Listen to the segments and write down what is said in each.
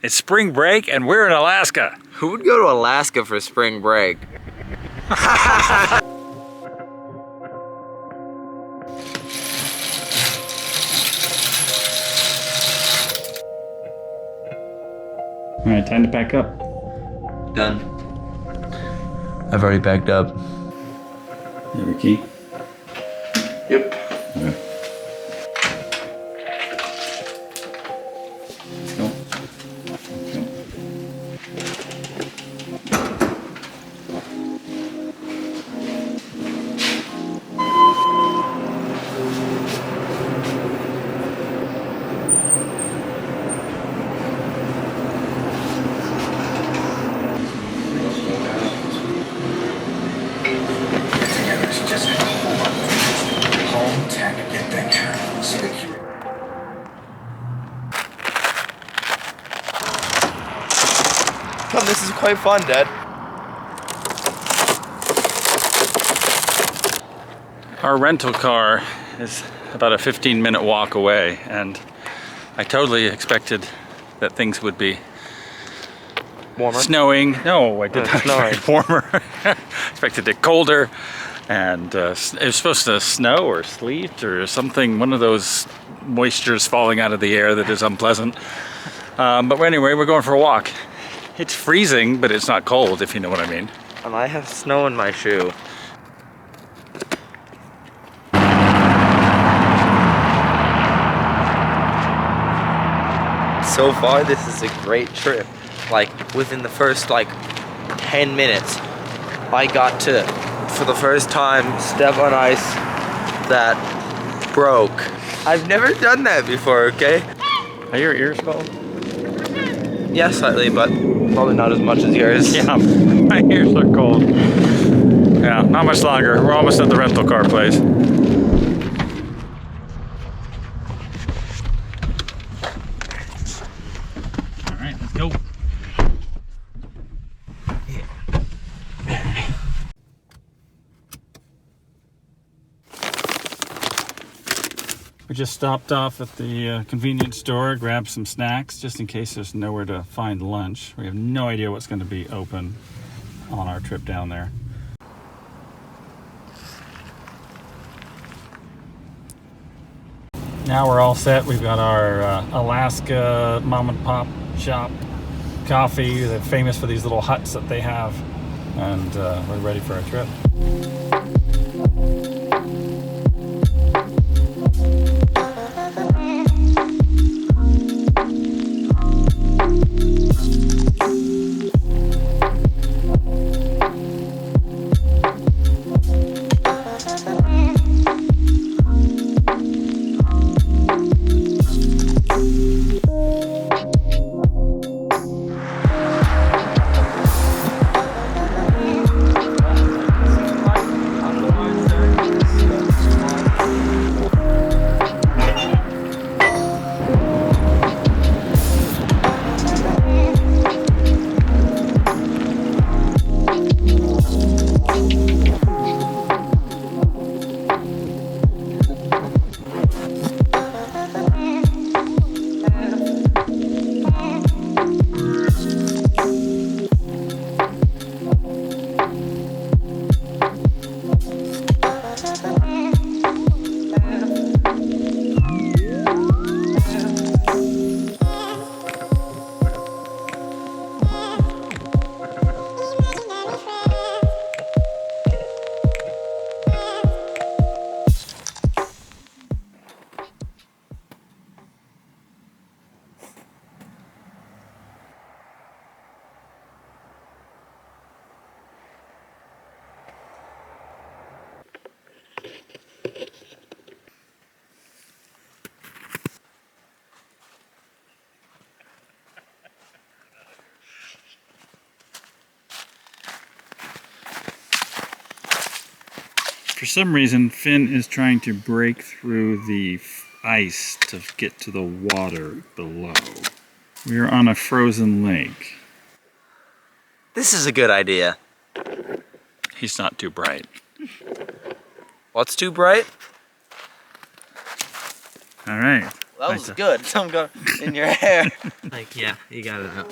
It's spring break and we're in Alaska. Who would go to Alaska for spring break? All right, time to pack up. Done. I've already packed up. You have a key? Yep. Okay. Let's go. Come, this is quite fun, Dad. Our rental car is about a 15-minute walk away, and I totally expected that things would be Warmer? snowing. No, I did not snowing. expect warmer. Expected it colder, and it was supposed to snow or sleet or something, one of those moistures falling out of the air that is unpleasant. But anyway, we're going for a walk. It's freezing, but it's not cold, if you know what I mean. And I have snow in my shoe. So far, this is a great trip. Like, within the first, 10 minutes, I got to, for the first time, step on ice that broke. I've never done that before, okay? Are your ears cold? Yeah, slightly, but probably not as much as yours. Yeah, my ears are cold. Yeah, not much longer. We're almost at the rental car place. All right, let's go. We just stopped off at the convenience store, grabbed some snacks, just in case there's nowhere to find lunch. We have no idea what's going to be open on our trip down there. Now we're all set. We've got our Alaska mom and pop shop coffee. They're famous for these little huts that they have. And we're ready for our trip. For some reason, Finn is trying to break through the ice to get to the water below. We are on a frozen lake. This is a good idea. He's not too bright. What's too bright? All right. That was Nice. good. Some go in your hair. Like, yeah, you got it now.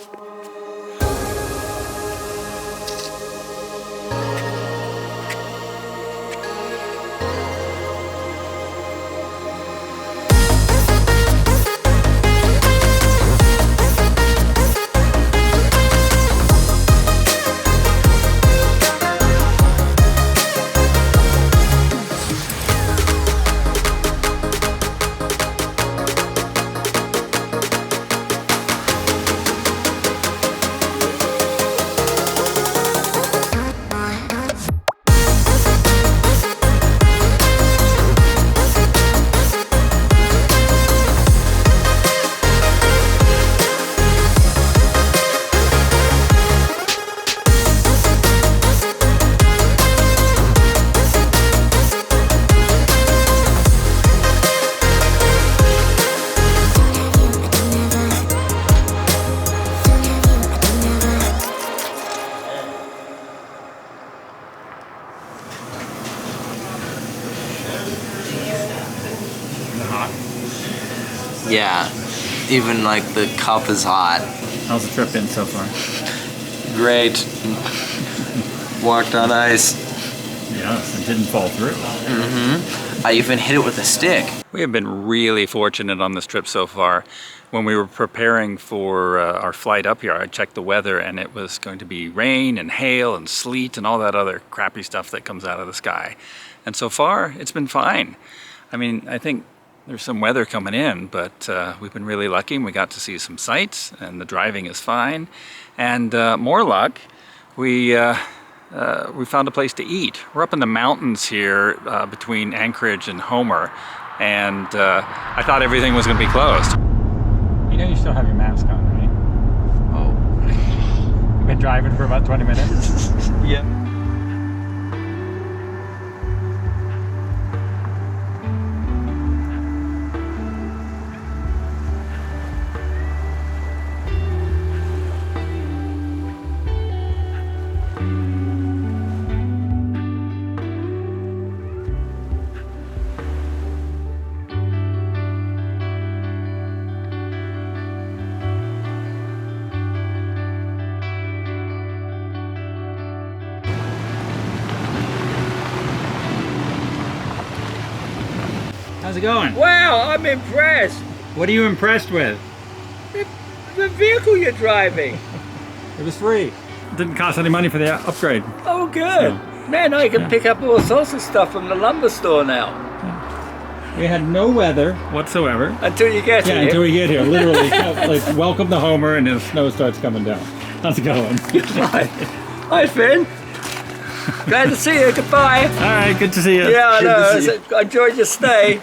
Yeah, even like the cup is hot. How's the trip been so far? Great. Walked on ice. Yes, it didn't fall through. I even hit it with a stick. We have been really fortunate on this trip so far. When we were preparing for our flight up here, I checked the weather and it was going to be rain and hail and sleet and all that other crappy stuff that comes out of the sky. And so far, it's been fine. I mean, I think there's some weather coming in, but we've been really lucky and we got to see some sights and the driving is fine. And more luck, we found a place to eat. We're up in the mountains here between Anchorage and Homer, and I thought everything was going to be closed. You know you still have your mask on, right? Oh. You've been driving for about 20 minutes? Yeah. How's it going? Wow, I'm impressed. What are you impressed with? The vehicle you're driving. It was free. Didn't cost any money for the upgrade. Oh, good. Man, I can pick up all sorts of stuff from the lumber store now. We had no weather whatsoever. Until you get Yeah, here. until we get here. Literally, like, welcome to Homer, and the snow starts coming down. How's it going? Hi. Hi, Finn. Glad to see you. Goodbye. All right, good to see you. Yeah, I Good know. to see you. I enjoyed your stay.